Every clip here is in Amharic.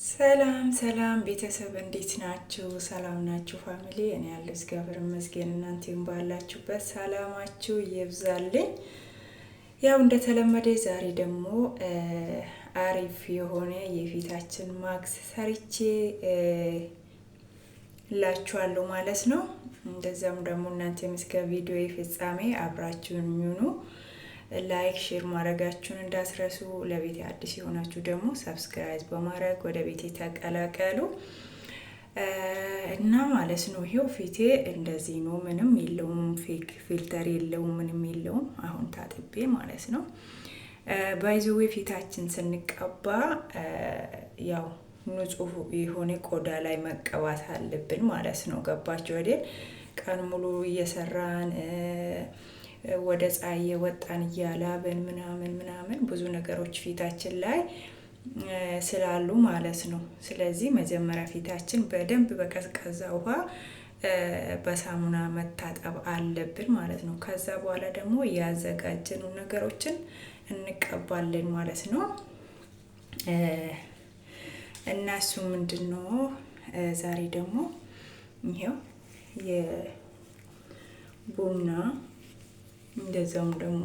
ሰላም ሰላም ቤተሰብ እንዴት ናችሁ? ሰላም ናችሁ? ፋሚሊ እኔ ያለው እግዚአብሔር ይመስገን። እናንተም ባላችሁበት ሰላማችሁ ይብዛልኝ። ያው እንደተለመደ ዛሬ ደግሞ አሪፍ የሆነ የፊታችን ማክስ ሰርቼ ላችኋለሁ ማለት ነው። እንደዛም ደግሞ እናንተም እስከ ቪዲዮ ፍጻሜ አብራችሁን ሁኑ። ላይክ ሼር ማድረጋችሁን እንዳትረሱ። ለቤቴ አዲስ የሆናችሁ ደግሞ ሰብስክራይብ በማድረግ ወደ ቤቴ ተቀላቀሉ እና ማለት ነው። ይሄው ፊቴ እንደዚህ ነው። ምንም የለውም፣ ፌክ ፊልተር የለውም፣ ምንም የለውም። አሁን ታጥቤ ማለት ነው። ባይዘዌ ፊታችን ስንቀባ ያው ንጹህ የሆነ ቆዳ ላይ መቀባት አለብን ማለት ነው። ገባችሁ አይደል? ቀን ሙሉ እየሰራን ወደ ፀሐይ ወጣን እያላብን ምናምን ብዙ ነገሮች ፊታችን ላይ ስላሉ ማለት ነው። ስለዚህ መጀመሪያ ፊታችን በደንብ በቀዝቃዛ ውሃ በሳሙና መታጠብ አለብን ማለት ነው። ከዛ በኋላ ደግሞ ያዘጋጀኑ ነገሮችን እንቀባለን ማለት ነው። እና እሱ ምንድነው ዛሬ ደግሞ ይሄው የቡና እንደዛውም ደግሞ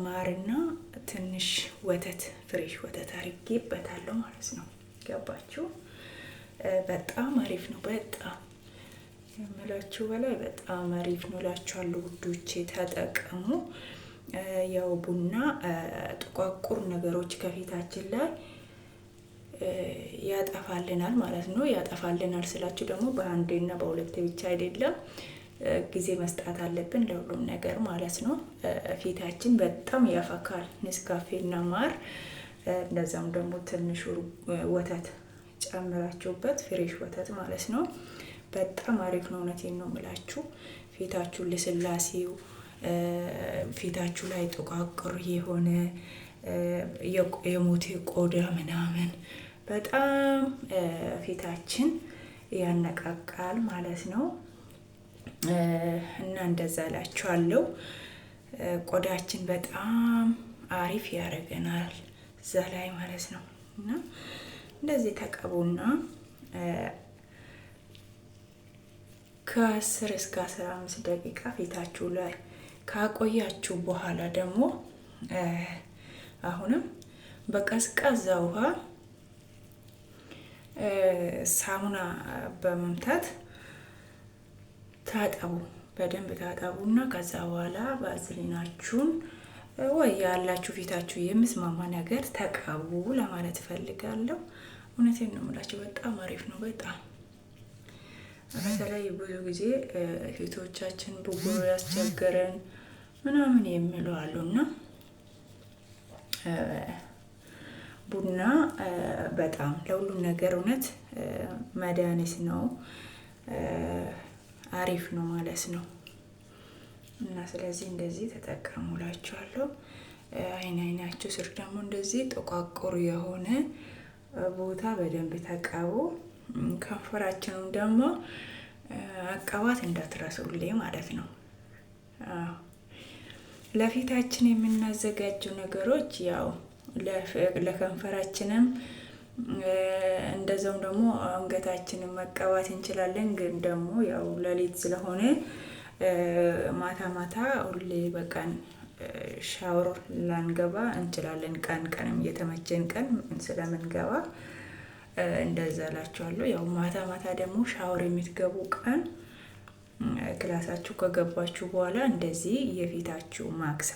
ማርና ትንሽ ወተት ፍሬሽ ወተት አድርጌበታለሁ ማለት ነው። ገባችሁ? በጣም አሪፍ ነው። በጣም የምላችሁ በላይ በጣም አሪፍ ነው እላችኋለሁ ውዶቼ፣ ተጠቀሙ። ያው ቡና ጥቋቁር ነገሮች ከፊታችን ላይ ያጠፋልናል ማለት ነው። ያጠፋልናል ስላችሁ ደግሞ በአንዴና በሁለቴ ብቻ አይደለም፣ ጊዜ መስጣት አለብን ለሁሉም ነገር ማለት ነው። ፊታችን በጣም ያፈካል። ኔስካፌና ማር እንደዛም ደግሞ ትንሹ ወተት ጨምራችሁበት፣ ፍሬሽ ወተት ማለት ነው። በጣም አሪፍ ነው። እውነቴን ነው የምላችሁ። ፊታችሁ ልስላሴው፣ ፊታችሁ ላይ ጥቋቁር የሆነ የሞቴ ቆዳ ምናምን በጣም ፊታችን ያነቃቃል ማለት ነው። እና እንደዛ እላችኋለሁ። ቆዳችን በጣም አሪፍ ያደርገናል እዛ ላይ ማለት ነው። እና እንደዚህ ተቀቡና ከ10 እስከ 15 ደቂቃ ፊታችሁ ላይ ካቆያችሁ በኋላ ደግሞ አሁንም በቀዝቃዛ ውሃ ሳሙና በመምታት ታጠቡ፣ በደንብ ታጠቡና ከዛ በኋላ ባዝሊናችሁን ወይ ያላችሁ ፊታችሁ የምስማማ ነገር ተቀቡ ለማለት እፈልጋለሁ። እውነቴን ነው የምላችሁ። በጣም አሪፍ ነው። በጣም በተለይ ብዙ ጊዜ ፊቶቻችን ብጉር ያስቸገረን ምናምን የሚሉ አሉና ቡና በጣም ለሁሉም ነገር እውነት መድኃኒት ነው። አሪፍ ነው ማለት ነው። እና ስለዚህ እንደዚህ ተጠቀሙላችኋለሁ። አይናችሁ ስር ደግሞ እንደዚህ ጥቋቁር የሆነ ቦታ በደንብ ተቀቡ። ከንፈራችንን ደግሞ አቀባት እንዳትረሱልኝ ማለት ነው። ለፊታችን የምናዘጋጀው ነገሮች ያው ለከንፈራችንም እንደዛውም ደግሞ አንገታችንን መቀባት እንችላለን። ግን ደግሞ ያው ሌሊት ስለሆነ ማታ ማታ ሁሌ በቀን ሻወር ላንገባ እንችላለን። ቀን ቀንም የተመቸን ቀን ስለምንገባ እንደዛ እላችኋለሁ። ያው ማታ ማታ ደግሞ ሻወር የምትገቡ ቀን ክላሳችሁ ከገባችሁ በኋላ እንደዚህ የፊታችሁ ማክስ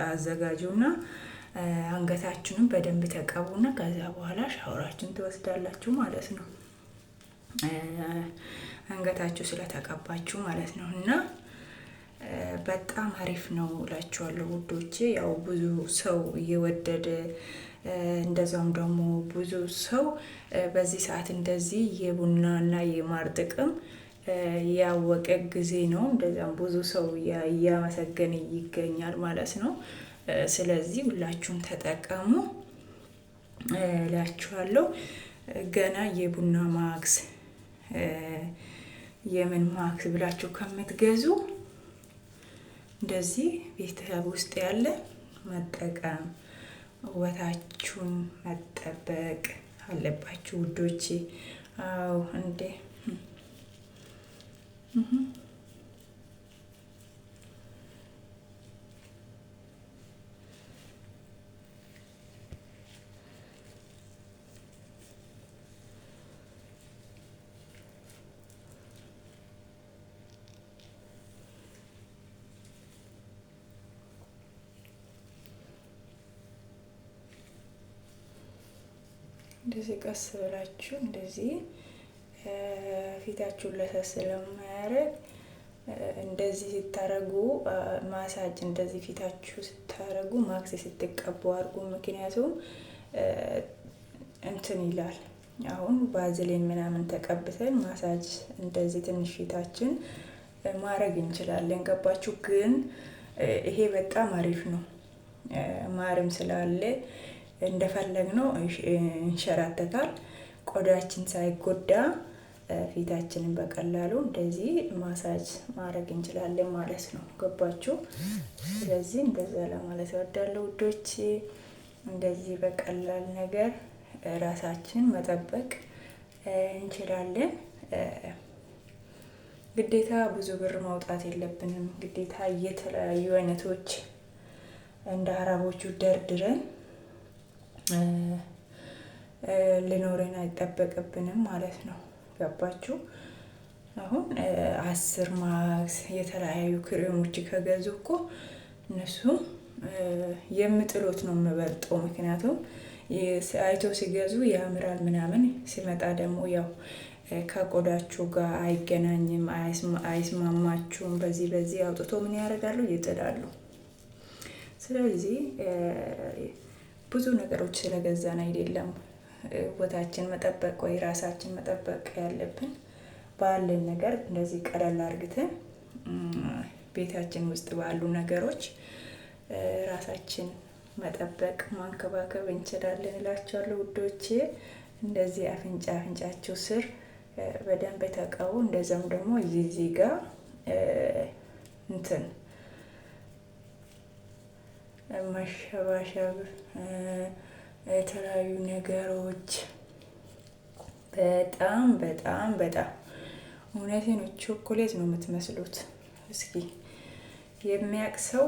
አዘጋጁና አንገታችሁንም በደንብ ተቀቡና ከዛ በኋላ ሻወራችሁን ትወስዳላችሁ ማለት ነው። አንገታችሁ ስለተቀባችሁ ማለት ነው። እና በጣም አሪፍ ነው እላችኋለሁ ውዶቼ። ያው ብዙ ሰው እየወደደ እንደዛም ደግሞ ብዙ ሰው በዚህ ሰዓት እንደዚህ የቡናና የማር ጥቅም ያወቀ ጊዜ ነው። እንደዛም ብዙ ሰው እያመሰገነ ይገኛል ማለት ነው። ስለዚህ ሁላችሁም ተጠቀሙ እላችኋለሁ። ገና የቡና ማክስ የምን ማክስ ብላችሁ ከምትገዙ እንደዚህ ቤተሰብ ውስጥ ያለ መጠቀም ውበታችሁን መጠበቅ አለባችሁ ውዶቼ። አዎ እንዴ እንደዚህ ቀስ ብላችሁ እንደዚህ ፊታችሁን ለሰስ ስለማያደርግ እንደዚህ ስታረጉ ማሳጅ እንደዚህ ፊታችሁ ስታረጉ ማክስ ስትቀቡ አድርጉ። ምክንያቱም እንትን ይላል። አሁን ባዝሊን ምናምን ተቀብተን ማሳጅ እንደዚህ ትንሽ ፊታችን ማድረግ እንችላለን። ገባችሁ? ግን ይሄ በጣም አሪፍ ነው። ማርም ስላለ እንደፈለግነው እንሸራተታል። ቆዳችን ሳይጎዳ ፊታችንን በቀላሉ እንደዚህ ማሳጅ ማድረግ እንችላለን ማለት ነው። ገባችሁ? ስለዚህ እንደዛ ለማለት እወዳለሁ ውዶቼ። እንደዚህ በቀላል ነገር ራሳችን መጠበቅ እንችላለን። ግዴታ ብዙ ብር ማውጣት የለብንም። ግዴታ የተለያዩ አይነቶች እንደ አረቦቹ ደርድረን ሊኖረን አይጠበቅብንም ማለት ነው። ገባችሁ? አሁን 10 ማክስ የተለያዩ ክሬሞች ከገዙ እኮ እነሱ የምጥሉት ነው የምበልጠው። ምክንያቱም አይቶ ሲገዙ ያምራል ምናምን ሲመጣ ደግሞ ያው ከቆዳችሁ ጋር አይገናኝም፣ አይስማማችሁም። በዚህ አውጥቶ ምን ያደርጋሉ? ይጥላሉ። ስለዚህ ብዙ ነገሮች ስለገዛን አይደለም ቦታችን መጠበቅ ወይ ራሳችን መጠበቅ ያለብን። ባለን ነገር እንደዚህ ቀለል አድርገን ቤታችን ውስጥ ባሉ ነገሮች ራሳችን መጠበቅ ማንከባከብ እንችላለን እላችኋለሁ ውዶቼ። እንደዚህ አፍንጫችሁ ስር በደንብ ተቀቡ። እንደዛም ደግሞ እዚህ ጋር እንትን መሸባሸብ የተለያዩ ነገሮች በጣም በጣም በጣም እውነቴን ነው። ቾኮሌት ነው የምትመስሉት። እስኪ የሚያውቅ ሰው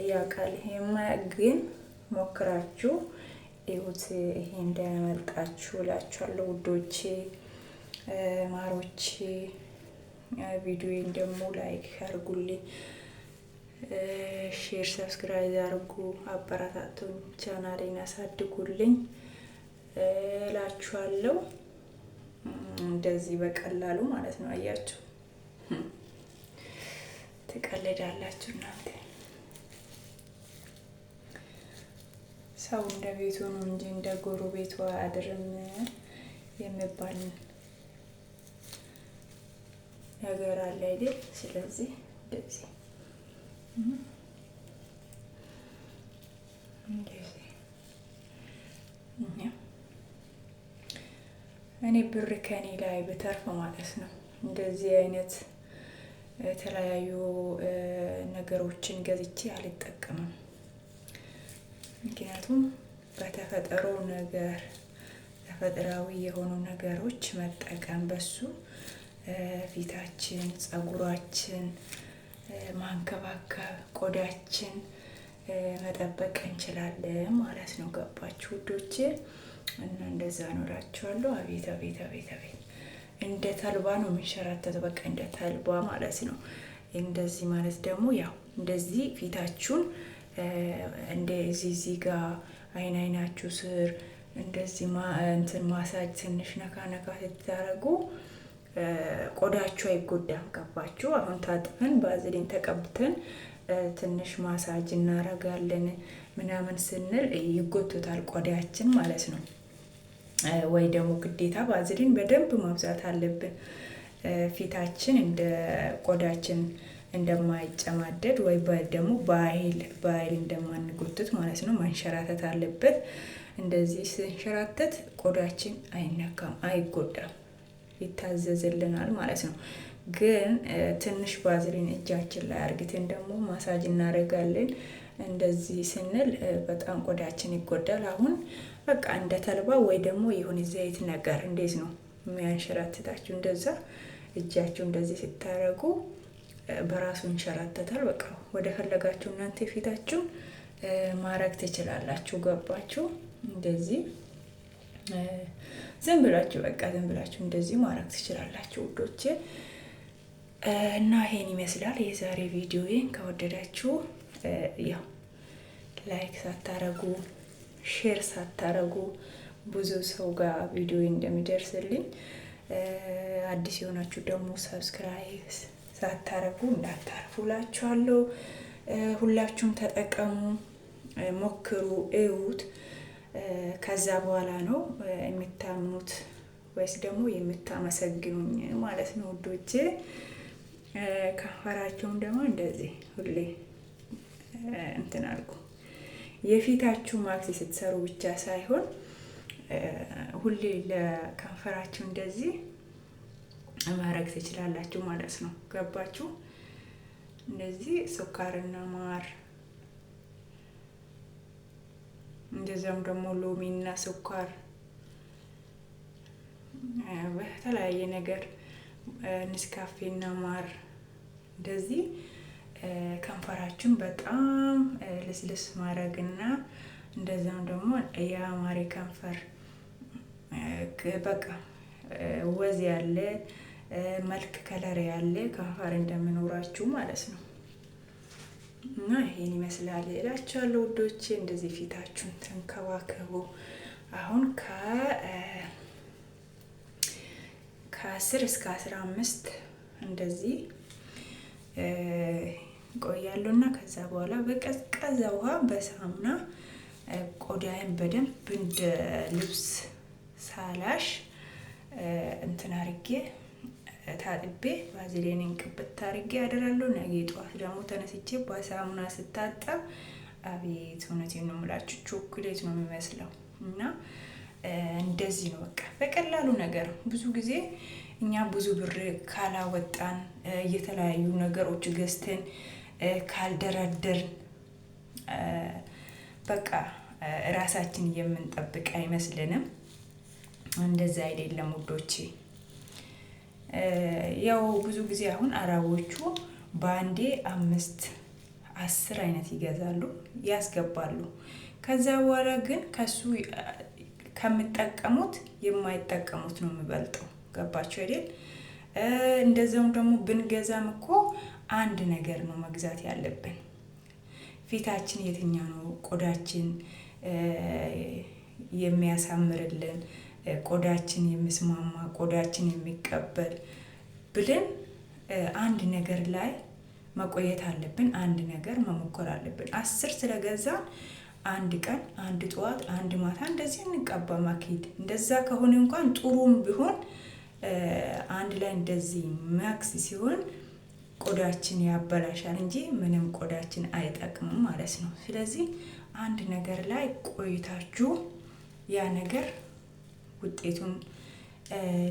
ያውቃል። የማያውቅ ግን ሞክራችሁ ይሁት። ይሄ እንዳያመልጣችሁ እላችኋለሁ ውዶቼ ማሮቼ። ቪዲዮን ደግሞ ላይክ አድርጉልኝ፣ ሼር ሰብስክራይብ አድርጉ፣ አበረታቱኝ፣ ቻናሌን አሳድጉልኝ እላችኋለሁ። እንደዚህ በቀላሉ ማለት ነው። አያችሁ፣ ትቀልዳላችሁ እናንተ። ሰው እንደ ቤቱ ነው እንጂ እንደ ጎረቤቱ አያድርም የሚባል ነገር አለ አይደል? ስለዚህ እንደዚህ እኔ ብር ከኔ ላይ ብተርፍ ማለት ነው እንደዚህ አይነት የተለያዩ ነገሮችን ገዝቼ አልጠቀምም። ምክንያቱም በተፈጠሮ ነገር ተፈጥሯዊ የሆኑ ነገሮች መጠቀም በሱ ፊታችን፣ ፀጉራችን ማንከባከብ፣ ቆዳችን መጠበቅ እንችላለን ማለት ነው። ገባችሁ ውዶቼ? እና እንደዛ ኖራችኋለሁ። አቤት አቤት አቤት አቤት! እንደ ተልባ ነው የሚንሸራተተው። በቃ እንደ ተልባ ማለት ነው። እንደዚህ ማለት ደግሞ ያው እንደዚህ ፊታችሁን እንደዚህ ጋር አይናችሁ ስር እንደዚህ እንትን ማሳጅ ትንሽ ነካ ነካ ስታደርጉ ቆዳችሁ አይጎዳም። ገባችሁ? አሁን ታጥበን ባዝሊን ተቀብተን ትንሽ ማሳጅ እናረጋለን ምናምን ስንል ይጎቱታል ቆዳችን ማለት ነው። ወይ ደግሞ ግዴታ ባዝሊን በደንብ ማብዛት አለብን። ፊታችን እንደ ቆዳችን እንደማይጨማደድ ወይ ደግሞ በኃይል እንደማንጎትት ማለት ነው። ማንሸራተት አለበት። እንደዚህ ስንሸራተት ቆዳችን አይነካም፣ አይጎዳም፣ ይታዘዝልናል ማለት ነው። ግን ትንሽ ባዝሊን እጃችን ላይ አርግተን ደግሞ ማሳጅ እናደርጋለን። እንደዚህ ስንል በጣም ቆዳችን ይጎዳል። አሁን በቃ እንደ ተልባ ወይ ደግሞ የሆነ ዘይት ነገር እንዴት ነው የሚያንሸራትታችሁ? እንደዛ እጃችሁ እንደዚህ ስታረጉ በራሱ እንሸራተታል። በቃ ወደ ፈለጋችሁ እናንተ ፊታችሁ ማረግ ትችላላችሁ። ገባችሁ? እንደዚህ ዝም ብላችሁ በቃ ዝም ብላችሁ እንደዚህ ማረግ ትችላላችሁ ውዶቼ። እና ይሄን ይመስላል የዛሬ ቪዲዮዬን። ከወደዳችሁ ያው ላይክ ሳታረጉ ሼር ሳታረጉ ብዙ ሰው ጋር ቪዲዮ እንደሚደርስልኝ፣ አዲስ የሆናችሁ ደግሞ ሰብስክራይብ ሳታረጉ እንዳታርፉላችኋለሁ። ሁላችሁም ተጠቀሙ፣ ሞክሩ፣ እዩት። ከዛ በኋላ ነው የምታምኑት ወይስ ደግሞ የምታመሰግኑኝ ማለት ነው ውዶቼ። ከንፈራችሁም ደግሞ እንደዚህ ሁሌ እንትን አድርጉ። የፊታችሁ ማክስ ስትሰሩ ብቻ ሳይሆን ሁሌ ለከንፈራችሁ እንደዚህ ማድረግ ትችላላችሁ ማለት ነው። ገባችሁ? እንደዚህ ስኳርና ማር እንደዚያም ደግሞ ሎሚና ስኳር በተለያየ ነገር ንስካፌና ማር እንደዚህ ከንፈራችሁን በጣም ልስልስ ማድረግና እንደዛም ደግሞ የአማሬ ከንፈር በቃ ወዝ ያለ መልክ ከለር ያለ ከንፈር እንደምኖራችሁ ማለት ነው። እና ይሄን ይመስላል እላችኋለሁ ውዶቼ። እንደዚህ ፊታችሁን ተንከባከቡ። አሁን ከ10 እስከ 15 እንደዚህ ቆያለሁ እና ከዛ በኋላ በቀዝቃዛ ውሃ በሳሙና ቆዳዬን በደንብ እንደ ልብስ ሳላሽ እንትን አርጌ ታጥቤ ባዝሊንን ቅብት አርጌ አደራለሁ። ነገ ጠዋት ደግሞ ተነስቼ በሳሙና ስታጠብ አቤት እውነቴን ነው የምላችሁ ቾኮሌት ነው የሚመስለው። እና እንደዚህ ነው በቃ በቀላሉ ነገር። ብዙ ጊዜ እኛ ብዙ ብር ካላወጣን የተለያዩ ነገሮች ገዝተን ካልደረደርን በቃ ራሳችን የምንጠብቅ አይመስልንም። እንደዛ አይደለም ውዶቼ። ያው ብዙ ጊዜ አሁን አረቦቹ በአንዴ 5-10 አይነት ይገዛሉ ያስገባሉ። ከዛ በኋላ ግን ከሱ ከሚጠቀሙት የማይጠቀሙት ነው የሚበልጠው። ገባችሁ አይደል? እንደዛውም ደግሞ ብንገዛም እኮ አንድ ነገር ነው መግዛት ያለብን። ፊታችን የትኛው ነው ቆዳችን የሚያሳምርልን፣ ቆዳችን የሚስማማ፣ ቆዳችን የሚቀበል ብለን አንድ ነገር ላይ መቆየት አለብን። አንድ ነገር መሞከር አለብን። 10 ስለገዛን አንድ ቀን አንድ ጠዋት አንድ ማታ እንደዚህ እንቀባ ማኪድ። እንደዛ ከሆነ እንኳን ጥሩም ቢሆን አንድ ላይ እንደዚህ ማክስ ሲሆን ቆዳችን ያበላሻል እንጂ ምንም ቆዳችን አይጠቅምም ማለት ነው። ስለዚህ አንድ ነገር ላይ ቆይታችሁ ያ ነገር ውጤቱን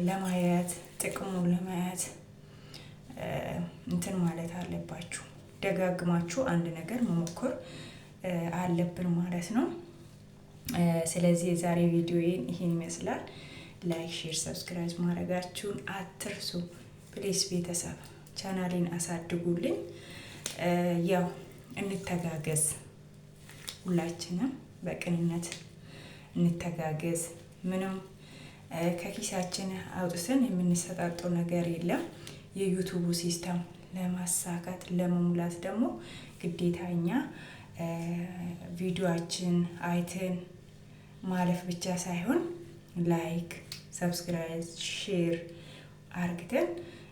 ለማየት ጥቅሙን ለማየት እንትን ማለት አለባችሁ። ደጋግማችሁ አንድ ነገር መሞከር አለብን ማለት ነው። ስለዚህ የዛሬ ቪዲዮዬን ይሄን ይመስላል። ላይክ፣ ሼር፣ ሰብስክራይብ ማድረጋችሁን አትርሱ ፕሊስ። ቤተሰብ ቻናሌን አሳድጉልኝ። ያው እንተጋገዝ፣ ሁላችንም በቅንነት እንተጋገዝ። ምንም ከኪሳችን አውጥተን የምንሰጣጠው ነገር የለም። የዩቱቡ ሲስተም ለማሳካት ለመሙላት ደግሞ ግዴታ እኛ ቪዲዮአችን አይተን ማለፍ ብቻ ሳይሆን ላይክ፣ ሰብስክራይብ፣ ሼር አርግተን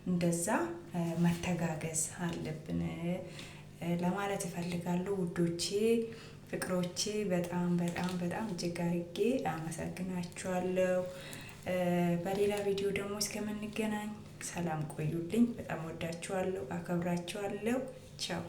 እንደዛ መተጋገዝ አለብን ለማለት እፈልጋለሁ ውዶቼ፣ ፍቅሮቼ። በጣም በጣም በጣም እጅግ አድርጌ አመሰግናችኋለሁ። በሌላ ቪዲዮ ደግሞ እስከምንገናኝ ሰላም ቆዩልኝ። በጣም ወዳችኋለሁ፣ አከብራችኋለሁ። ቻው።